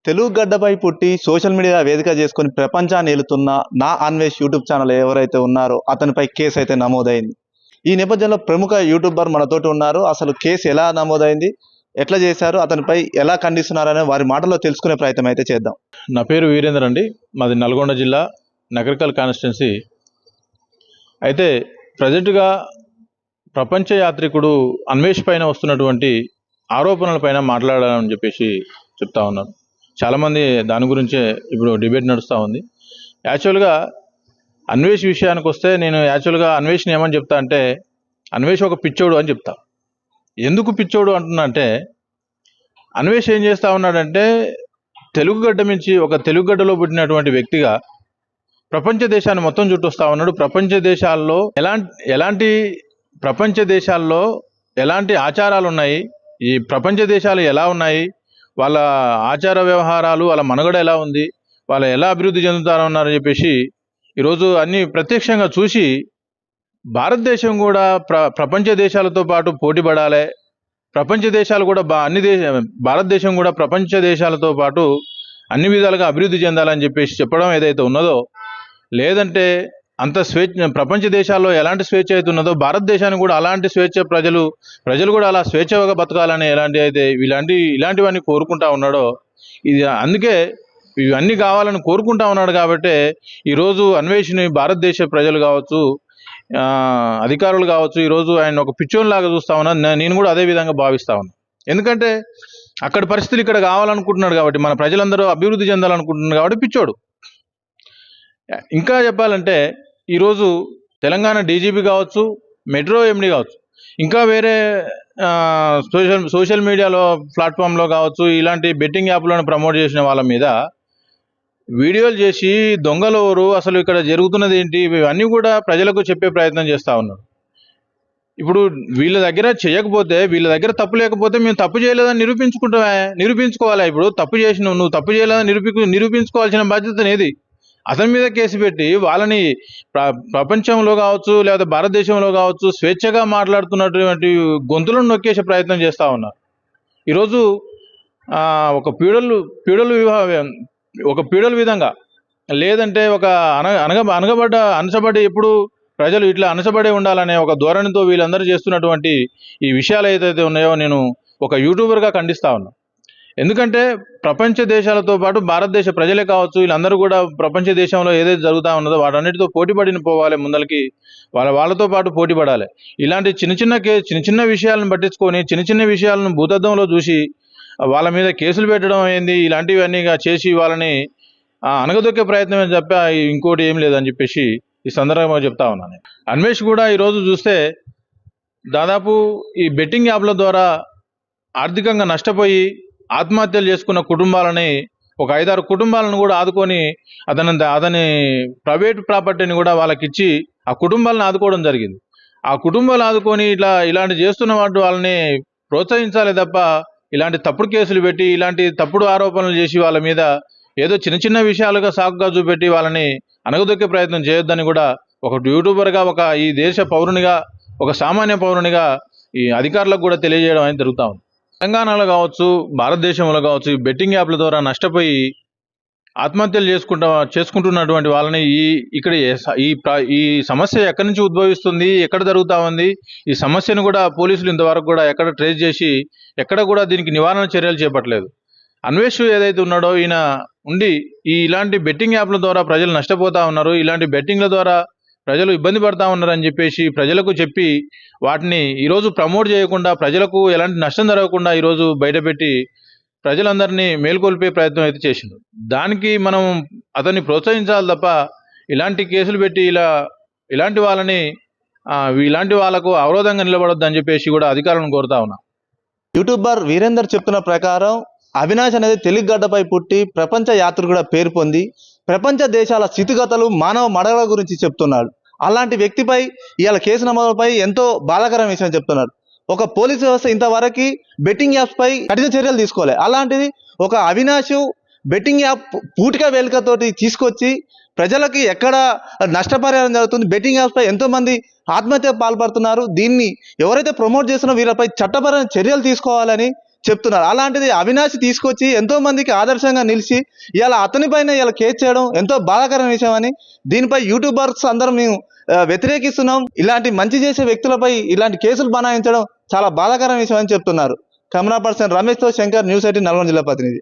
తెలుగు గడ్డపై పుట్టి social media వేదిక చేసుకొని ప్రపంచాన్ని ఏలుతున్న నా అన్వేష్ యూట్యూబ్ ఛానల్ ఎవరైతే ఉన్నారో అతనిపై కేసు అయితే నమోదైంది. ఈ నేపథ్యంలో ప్రముఖ యూట్యూబర్ మనతోటి ఉన్నారు. అసలు కేసు ఎలా నమోదైంది, ఎట్లా చేశారు, అతనిపై ఎలా ఖండిస్తున్నారనే వారి మాటల్లో తెలుసుకునే ప్రయత్నం అయితే చేద్దాం. నా పేరు వీరేందర్ అండి. మాది నల్గొండ జిల్లా నగరికల్ కాన్స్టిట్యున్సీ. అయితే ప్రజెంట్గా ప్రపంచ యాత్రికుడు అన్వేష్ పైన వస్తున్నటువంటి ఆరోపణలపైన మాట్లాడాలని చెప్పేసి చెప్తా ఉన్నారు. చాలామంది దాని గురించే ఇప్పుడు డిబేట్ నడుస్తూ ఉంది. యాక్చువల్గా అన్వేష్ విషయానికి వస్తే నేను అన్వేష్ని ఏమని చెప్తా అంటే, అన్వేష్ ఒక పిచ్చోడు అని చెప్తా. ఎందుకు పిచ్చోడు అంటున్నా అంటే, అన్వేష్ ఏం చేస్తూ ఉన్నాడంటే, తెలుగు గడ్డ నుంచి ఒక తెలుగు గడ్డలో పుట్టినటువంటి వ్యక్తిగా ప్రపంచ దేశాన్ని మొత్తం చుట్టొస్తూ ఉన్నాడు. ప్రపంచ దేశాల్లో ఎలాంటి ఆచారాలు ఉన్నాయి, ఈ ప్రపంచ దేశాలు ఎలా ఉన్నాయి, వాళ్ళ ఆచార వ్యవహారాలు, వాళ్ళ మనుగడ ఎలా ఉంది, వాళ్ళు ఎలా అభివృద్ధి చెందుతారన్నారని చెప్పేసి ఈరోజు అన్ని ప్రత్యక్షంగా చూసి, భారతదేశం కూడా ప్రపంచ దేశాలతో పాటు పోటీ పడాలి, ప్రపంచ దేశాలు కూడా భారతదేశం కూడా ప్రపంచ దేశాలతో పాటు అన్ని విధాలుగా అభివృద్ధి చెందాలని చెప్పేసి చెప్పడం ఏదైతే ఉన్నదో, లేదంటే అంత ప్రపంచ దేశాల్లో ఎలాంటి స్వేచ్ఛ అయితే ఉన్నదో భారతదేశానికి కూడా అలాంటి స్వేచ్ఛ, ప్రజలు కూడా అలా స్వేచ్ఛగా బతకాలని ఇలాంటివన్నీ కోరుకుంటా ఉన్నాడో, ఇది అందుకే ఇవన్నీ కావాలని కోరుకుంటా ఉన్నాడు. కాబట్టి ఈరోజు అన్వేషణని భారతదేశ ప్రజలు కావచ్చు, అధికారులు కావచ్చు, ఈరోజు ఆయన ఒక పిచ్చోన్లాగా చూస్తా ఉన్నా. నేను కూడా అదే విధంగా భావిస్తా ఉన్నాను. ఎందుకంటే అక్కడ పరిస్థితులు ఇక్కడ కావాలనుకుంటున్నాడు కాబట్టి, మన ప్రజలందరూ అభివృద్ధి చెందాలనుకుంటున్నారు కాబట్టి పిచ్చోడు. ఇంకా చెప్పాలంటే ఈరోజు తెలంగాణ డీజీపీ కావచ్చు, మెట్రో ఎండి కావచ్చు, ఇంకా వేరే సోషల్ మీడియాలో ప్లాట్ఫామ్లో కావచ్చు, ఇలాంటి బెట్టింగ్ యాప్లను ప్రమోట్ చేసిన వాళ్ళ మీద వీడియోలు చేసి దొంగలెవరు, అసలు ఇక్కడ జరుగుతున్నది ఏంటి, ఇవన్నీ కూడా ప్రజలకు చెప్పే ప్రయత్నం చేస్తూ ఉన్నారు. ఇప్పుడు వీళ్ళ దగ్గర చేయకపోతే, వీళ్ళ దగ్గర తప్పు లేకపోతే మేము తప్పు చేయలేదని నిరూపించుకోవాలి. ఇప్పుడు నువ్వు తప్పు చేయలేదని నిరూపించుకోవాల్సిన బాధ్యత ఏది? అతని మీద కేసు పెట్టి వాళ్ళని ప్రపంచంలో కావచ్చు, లేదా భారతదేశంలో కావచ్చు స్వేచ్ఛగా మాట్లాడుతున్నటువంటి గొంతులను నొక్కేసే ప్రయత్నం చేస్తూ ఉన్నారు. ఈరోజు ఒక పీడలు విధంగా, లేదంటే ఒక అనసబడి ఎప్పుడు ప్రజలు ఇట్లా అనసబడే ఉండాలనే ఒక ధోరణితో వీళ్ళందరూ చేస్తున్నటువంటి ఈ విషయాలు ఏదైతే ఉన్నాయో నేను ఒక యూట్యూబర్గా ఖండిస్తా ఉన్నా. ఎందుకంటే ప్రపంచ దేశాలతో పాటు భారతదేశ ప్రజలే కావచ్చు, వీళ్ళందరూ కూడా ప్రపంచ దేశంలో ఏదైతే జరుగుతూ ఉన్నదో వాటన్నిటితో పోటీ పడిన పోవాలి, ముందరికి వాళ్ళతో పాటు పోటీ పడాలి. ఇలాంటి చిన్న చిన్న విషయాలను పట్టించుకొని, చిన్న విషయాలను భూతద్దంలో చూసి వాళ్ళ మీద కేసులు పెట్టడం ఏంది, ఇలాంటివన్నీ చేసి వాళ్ళని అనగదొక్కే ప్రయత్నం తప్ప ఇంకోటి ఏం లేదని చెప్పేసి ఈ సందర్భంగా చెప్తా ఉన్నాను. అన్వేష్ కూడా ఈరోజు చూస్తే దాదాపు ఈ బెట్టింగ్ యాప్ల ద్వారా ఆర్థికంగా నష్టపోయి ఆత్మహత్యలు చేసుకున్న కుటుంబాలని, ఒక 5-6 కుటుంబాలను కూడా ఆదుకొని అతని ప్రైవేట్ ప్రాపర్టీని కూడా వాళ్ళకిచ్చి ఆ కుటుంబాలను ఆదుకోవడం జరిగింది. ఆ కుటుంబాలు ఆదుకొని ఇలాంటి చేస్తున్న వాళ్ళని ప్రోత్సహించాలి తప్ప, ఇలాంటి తప్పుడు కేసులు పెట్టి, ఇలాంటి తప్పుడు ఆరోపణలు చేసి వాళ్ళ మీద ఏదో చిన్న విషయాలుగా సాకుగా చూపెట్టి వాళ్ళని అనగదొక్కే ప్రయత్నం చేయొద్దని కూడా ఒక యూట్యూబర్గా, ఈ దేశ పౌరునిగా, ఒక సామాన్య పౌరునిగా ఈ అధికారులకు కూడా తెలియజేయడం అనేది జరుగుతూ ఉంది. తెలంగాణలో కావచ్చు, భారతదేశంలో కావచ్చు, ఈ బెట్టింగ్ యాప్ల ద్వారా నష్టపోయి ఆత్మహత్యలు చేసుకుంటున్నటువంటి వాళ్ళని ఈ సమస్య ఎక్కడి నుంచి ఉద్భవిస్తుంది, ఎక్కడ జరుగుతూ ఉంది, ఈ సమస్యను కూడా పోలీసులు ఇంతవరకు కూడా ఎక్కడ ట్రేస్ చేసి ఎక్కడ కూడా దీనికి నివారణ చర్యలు చేపట్టలేదు. అన్వేష్ ఏదైతే ఉన్నాడో, ఈయన ఉండి ఇలాంటి బెట్టింగ్ యాప్ల ద్వారా ప్రజలు నష్టపోతూ ఉన్నారు, ఇలాంటి బెట్టింగ్ల ద్వారా ప్రజలు ఇబ్బంది పడతా ఉన్నారని చెప్పేసి ప్రజలకు చెప్పి వాటిని ఈరోజు ప్రమోట్ చేయకుండా, ప్రజలకు ఎలాంటి నష్టం జరగకుండా ఈరోజు బయటపెట్టి ప్రజలందరినీ మేల్కొల్పే ప్రయత్నం అయితే చేసిండు. దానికి మనం అతన్ని ప్రోత్సహించాలి తప్ప, ఇలాంటి కేసులు పెట్టి ఇలాంటి వాళ్ళకు అవరోధంగా నిలబడొద్దని చెప్పేసి కూడా అధికారులను కోరుతా ఉన్నా. యూట్యూబర్ వీరేందర్ చెప్తున్న ప్రకారం అవినాష్ అనేది తెలుగు గడ్డపై పుట్టి ప్రపంచ యాత్రికుడిగా పేరు పొంది ప్రపంచ దేశాల స్థితిగతులు, మానవ మడగల గురించి చెప్తున్నాడు. అలాంటి వ్యక్తిపై ఇవాళ కేసు నమోదుపై ఎంతో బాధాకరమైన విషయం చెప్తున్నాడు. ఒక పోలీసు వ్యవస్థ ఇంతవరకు బెట్టింగ్ యాప్స్ పై కఠిన చర్యలు తీసుకోవాలి. అలాంటిది ఒక అవినాష్ బెట్టింగ్ యాప్ పూటిక వేలికతోటి తీసుకొచ్చి ప్రజలకి ఎక్కడ నష్టపరిహారం జరుగుతుంది, బెట్టింగ్ యాప్స్ పై ఎంతో మంది ఆత్మహత్య పాల్పడుతున్నారు. దీన్ని ఎవరైతే ప్రమోట్ చేస్తున్నారో వీళ్ళపై చట్టపరమైన చర్యలు తీసుకోవాలని చెప్తున్నారు. అలాంటిది అవినాష్ తీసుకొచ్చి ఎంతో మందికి ఆదర్శంగా నిలిచి ఇలా అతని పైన ఇలా కేసు చేయడం ఎంతో బాధాకరమైన విషయం అని, దీనిపై యూట్యూబర్స్ అందరం మేము వ్యతిరేకిస్తున్నాం. ఇలాంటి మంచి చేసే వ్యక్తులపై ఇలాంటి కేసులు బనాయించడం చాలా బాధాకరమైన విషయం అని చెప్తున్నారు. కెమెరా పర్సన్ రమేష్తో శంకర్, న్యూస్ 18 నల్గొండ జిల్లా ప్రతినిధి.